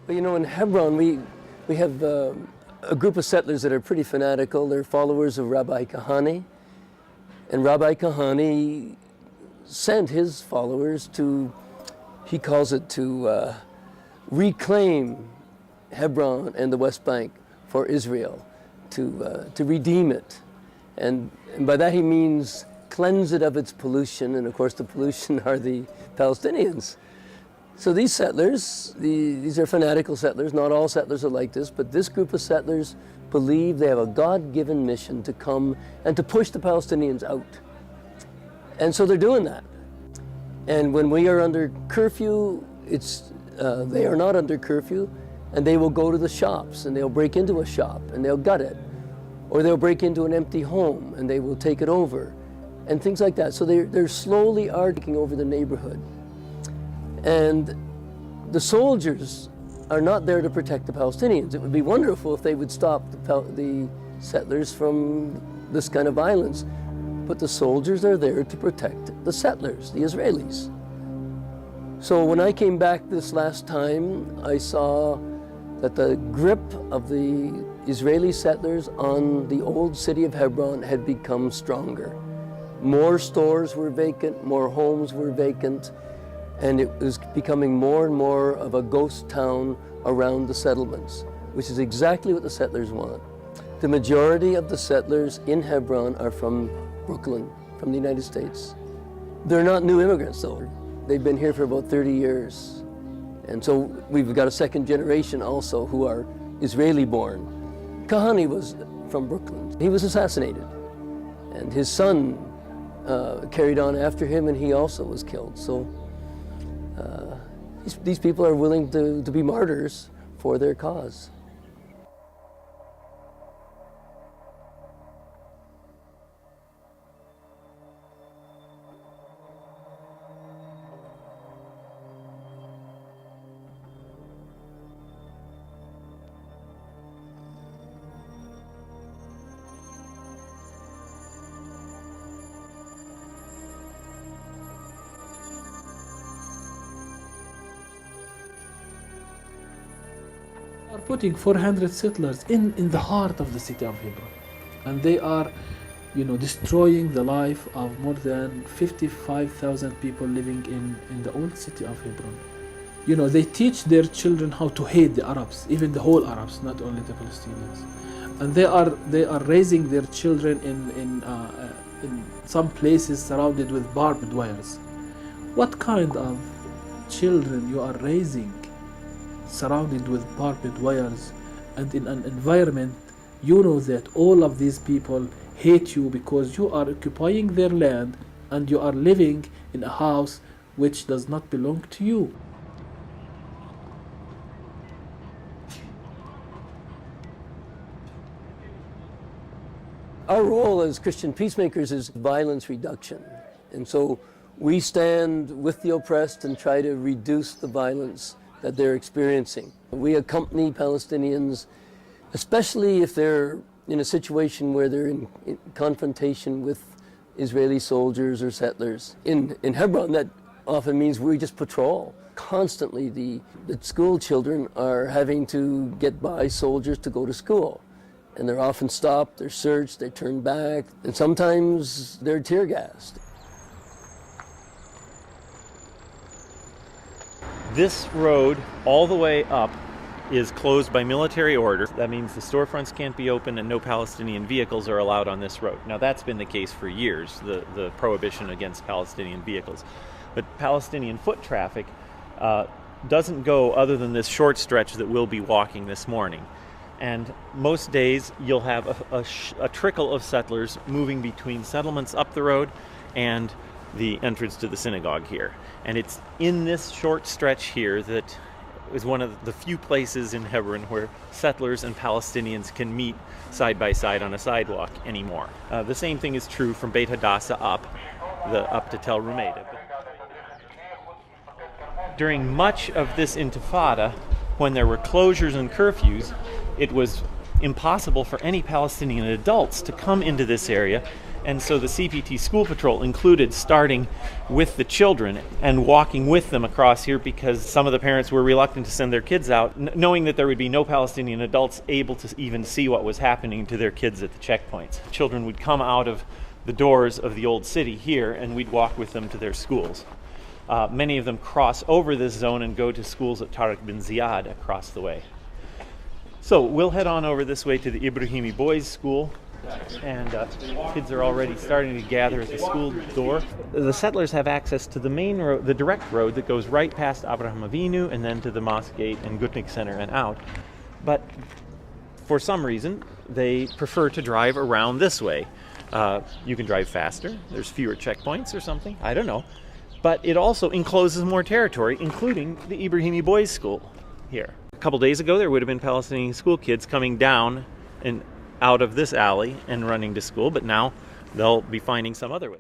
But in Hebron, we have a group of settlers that are pretty fanatical. They're followers of Rabbi Kahane. And Rabbi Kahane sent his followers he calls it to reclaim Hebron and the West Bank for Israel, to redeem it. And by that he means cleanse it of its pollution, and of course the pollution are the Palestinians. So these settlers, these are fanatical settlers. Not all settlers are like this, but this group of settlers believe they have a God-given mission to come and to push the Palestinians out. And so they're doing that. And when we are under curfew, they are not under curfew, and they will go to the shops, and they'll break into a shop, and they'll gut it. Or they'll break into an empty home, and they will take it over, and things like that. So they're slowly taking over the neighborhood. And the soldiers are not there to protect the Palestinians. It would be wonderful if they would stop the settlers from this kind of violence. But the soldiers are there to protect the settlers, the Israelis. So when I came back this last time, I saw that the grip of the Israeli settlers on the old city of Hebron had become stronger. More stores were vacant, more homes were vacant, and it was becoming more and more of a ghost town around the settlements, which is exactly what the settlers want. The majority of the settlers in Hebron are from Brooklyn, from the United States. They're not new immigrants though. They've been here for about 30 years. And so we've got a second generation also who are Israeli born. Kahane was from Brooklyn. He was assassinated, and his son carried on after him, and he also was killed. So these people are willing to be martyrs for their cause. Are putting 400 settlers in the heart of the city of Hebron, and they are destroying the life of more than 55,000 people living in the old city of Hebron. They teach their children how to hate the Arabs, even the whole Arabs, not only the Palestinians, and they are raising their children in some places surrounded with barbed wires. What kind of children you are raising surrounded with barbed wires, and in an environment that all of these people hate you because you are occupying their land and you are living in a house which does not belong to you? Our role as Christian peacemakers is violence reduction. And so we stand with the oppressed and try to reduce the violence that they're experiencing. We accompany Palestinians, especially if they're in a situation where they're in confrontation with Israeli soldiers or settlers. In Hebron, that often means we just patrol. Constantly, the school children are having to get by soldiers to go to school. And they're often stopped, they're searched, they're turned back, and sometimes they're tear gassed. This road all the way up is closed by military order. That means the storefronts can't be open and no Palestinian vehicles are allowed on this road. Now that's been the case for years, the prohibition against Palestinian vehicles. But Palestinian foot traffic doesn't go other than this short stretch that we'll be walking this morning. And most days you'll have a trickle of settlers moving between settlements up the road and the entrance to the synagogue here. And it's in this short stretch here that is one of the few places in Hebron where settlers and Palestinians can meet side by side on a sidewalk anymore. The same thing is true from Beit Hadassah up to Tel Rumeida. During much of this intifada, when there were closures and curfews, it was impossible for any Palestinian adults to come into this area And so the CPT school patrol included starting with the children and walking with them across here, because some of the parents were reluctant to send their kids out, knowing that there would be no Palestinian adults able to even see what was happening to their kids at the checkpoints. Children would come out of the doors of the old city here, and we'd walk with them to their schools. Many of them cross over this zone and go to schools at Tariq bin Ziyad across the way. So we'll head on over this way to the Ibrahimi Boys School, and kids are already starting to gather at the school door. The settlers have access to the main road, the direct road that goes right past Abraham Avinu and then to the Mosque Gate and Gutnick Center and out. But for some reason, they prefer to drive around this way. You can drive faster, there's fewer checkpoints or something, I don't know. But it also encloses more territory, including the Ibrahimi Boys School here. A couple days ago, there would have been Palestinian school kids coming down and out of this alley and running to school, but now they'll be finding some other way.